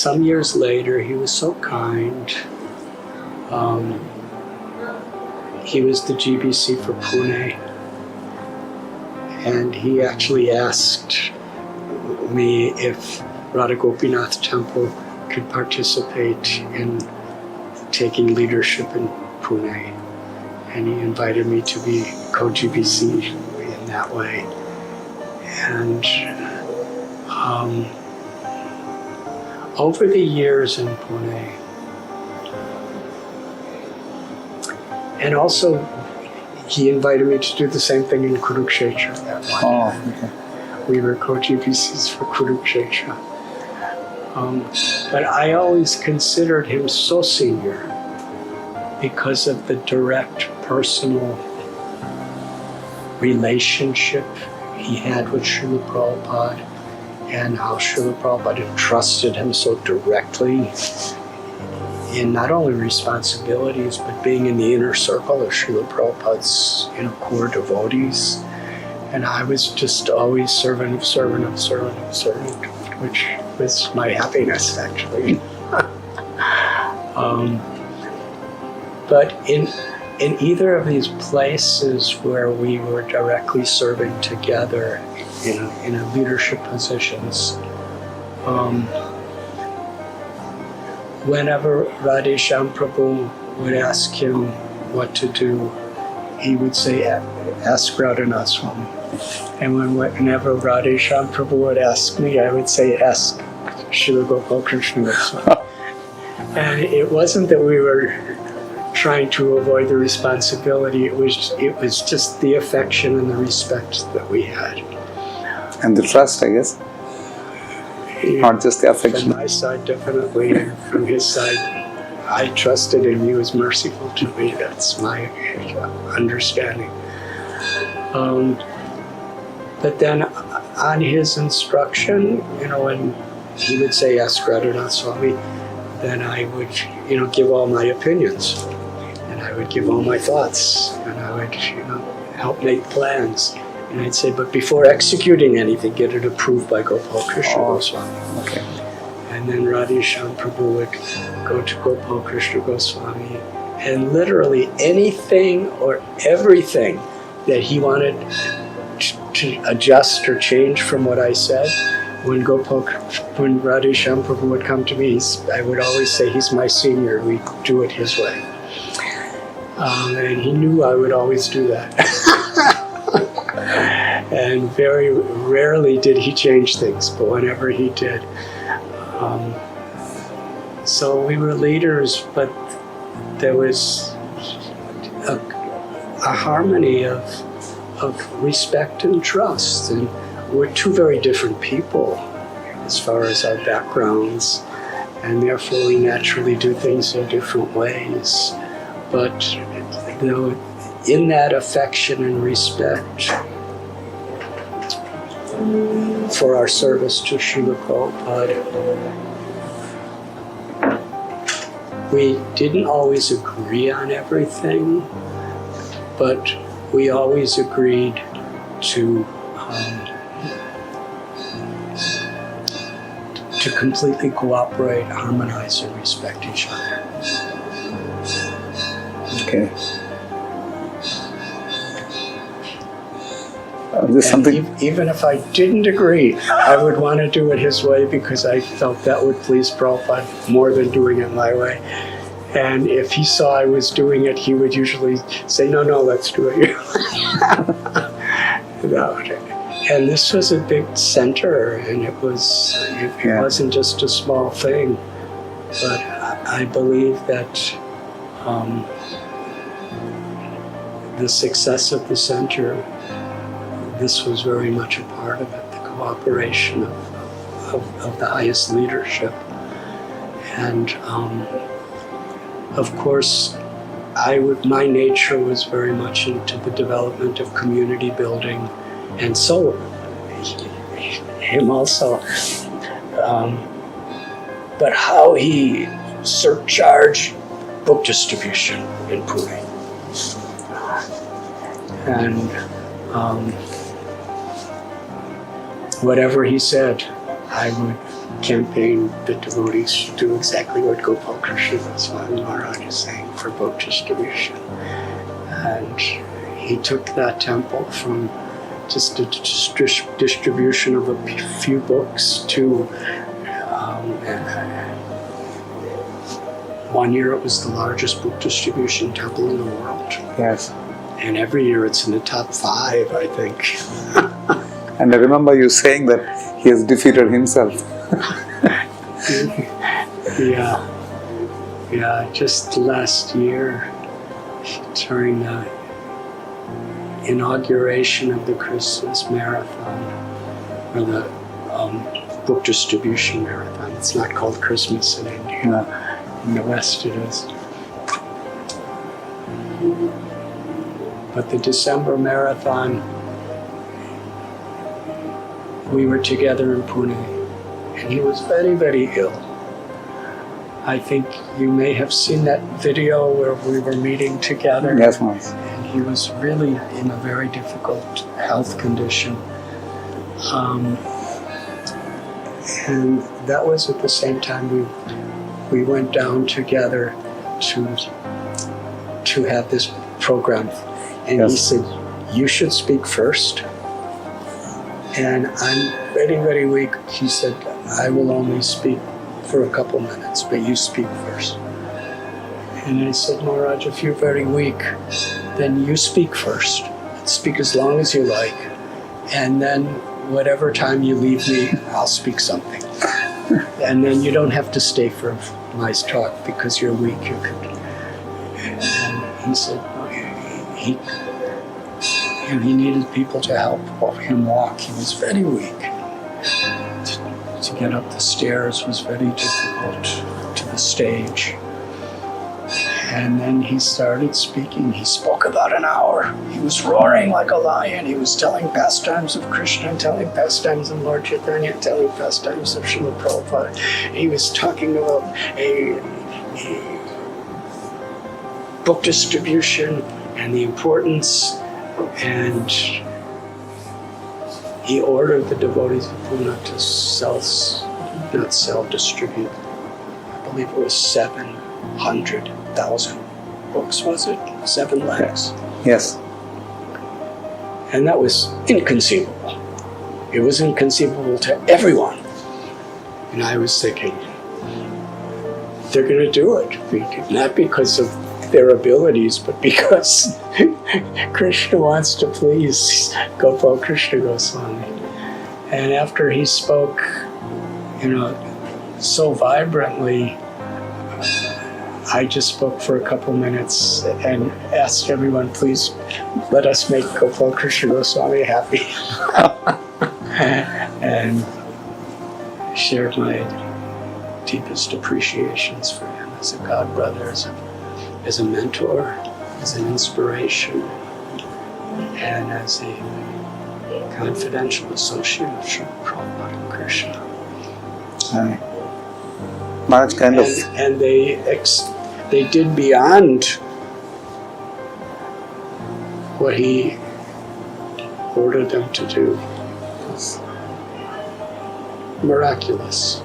some years later, he was so kind. He was the GBC for Pune, and he actually asked me if Radha Gopinath Temple could participate in taking leadership in Pune, and he invited me to be co-GBC in that way. And over the years in Pune, and also he invited me to do the same thing in Kurukshetra that one year. Okay. We were co-GBCs for Kurukshetra. But I always considered him so senior because of the direct personal relationship he had with Srila Prabhupada, and how Srila Prabhupada entrusted him so directly in not only responsibilities, but being in the inner circle of Srila Prabhupada's core devotees. And I was just always servant of servant of servant of servant, which was my happiness, actually. But in either of these places where we were directly serving together in a leadership positions, whenever Radheshyam Prabhu would ask him what to do, he would say, ask Radhanath Swami. And whenever Radheshyam Prabhu would ask me, I would say, ask Srila Gopal Krishna Goswami. And it wasn't that we were trying to avoid the responsibility, it was just the affection and the respect that we had. And the trust, I guess. Not just the affection. From my side, definitely. And from his side, I trusted him. He was merciful to me. That's my understanding. But then on his instruction, when he would say, ask Radhanath Swami, then I would, give all my opinions. And I would give all my thoughts. And I would, help make plans. And I'd say, but before executing anything, get it approved by Gopal Krishna Goswami. Okay. And then Radheshyam Prabhu would go to Gopal Krishna Goswami, and literally anything or everything that he wanted to adjust or change from what I said, when Radheshyam Prabhu would come to me, I would always say, he's my senior, we do it his way. And he knew I would always do that. And very rarely did he change things, but whenever he did. So we were leaders, but there was a harmony of respect and trust. And we're two very different people as far as our backgrounds, and therefore we naturally do things in different ways. But in that affection and respect for our service to Srila Prabhupada, we didn't always agree on everything, but we always agreed to completely cooperate, harmonize, and respect each other. Okay. Even if I didn't agree, I would want to do it his way because I felt that would please Prabhupada more than doing it my way. And if he saw I was doing it, he would usually say, no, let's do it your way. And this was a big center, and it wasn't just a small thing. But I believe that the success of the center, this was very much a part of it, the cooperation of the highest leadership. And of course, my nature was very much into the development of community building, and so him also. But how he surcharged book distribution in Pune. And whatever he said, I would campaign the devotees do exactly what Gopal Krishna Swami Maharaja is saying for book distribution. And he took that temple from just a distribution of a few books to 1 year it was the largest book distribution temple in the world. Yes. And every year it's in the top 5, I think. And I remember you saying that he has defeated himself. Yeah, just last year during the inauguration of the Christmas Marathon, or the book distribution marathon. It's not called Christmas in India. No. In the West it is. But the December marathon, we were together in Pune, and he was very, very ill. I think you may have seen that video where we were meeting together. Yes, Maharaj. And he was really in a very difficult health condition. And that was at the same time we went down together to have this program. And Yes. he said, you should speak first. And I'm very, very weak. He said, I will only speak for a couple minutes, but you speak first. And I said, Maharaj, if you're very weak, then you speak first. Speak as long as you like. And then whatever time you leave me, I'll speak something. And then you don't have to stay for my talk because you're weak. You could. And he said, he needed people to help him walk. He was very weak. To get up the stairs was very difficult, to the stage. And then he started speaking. He spoke about an hour. He was roaring like a lion. He was telling pastimes of Krishna, telling pastimes of Lord Chaitanya, telling pastimes of Srila Prabhupada. He was talking about a book distribution and the importance. And he ordered the devotees of Pune to distribute. I believe it was 700,000 books, was it? 7 lakhs. Yes. And that was inconceivable. It was inconceivable to everyone. And I was thinking, they're going to do it. Not because of their abilities, but because Krishna wants to please Gopal Krishna Goswami. And after he spoke, so vibrantly, I just spoke for a couple minutes and asked everyone, please let us make Gopal Krishna Goswami happy. And shared my deepest appreciations for him as a godbrother, as a mentor, as an inspiration, and as a confidential associate of Srila Prabhupada and Krishna. Maharaj kind of... And they did beyond what he ordered them to do. It was miraculous.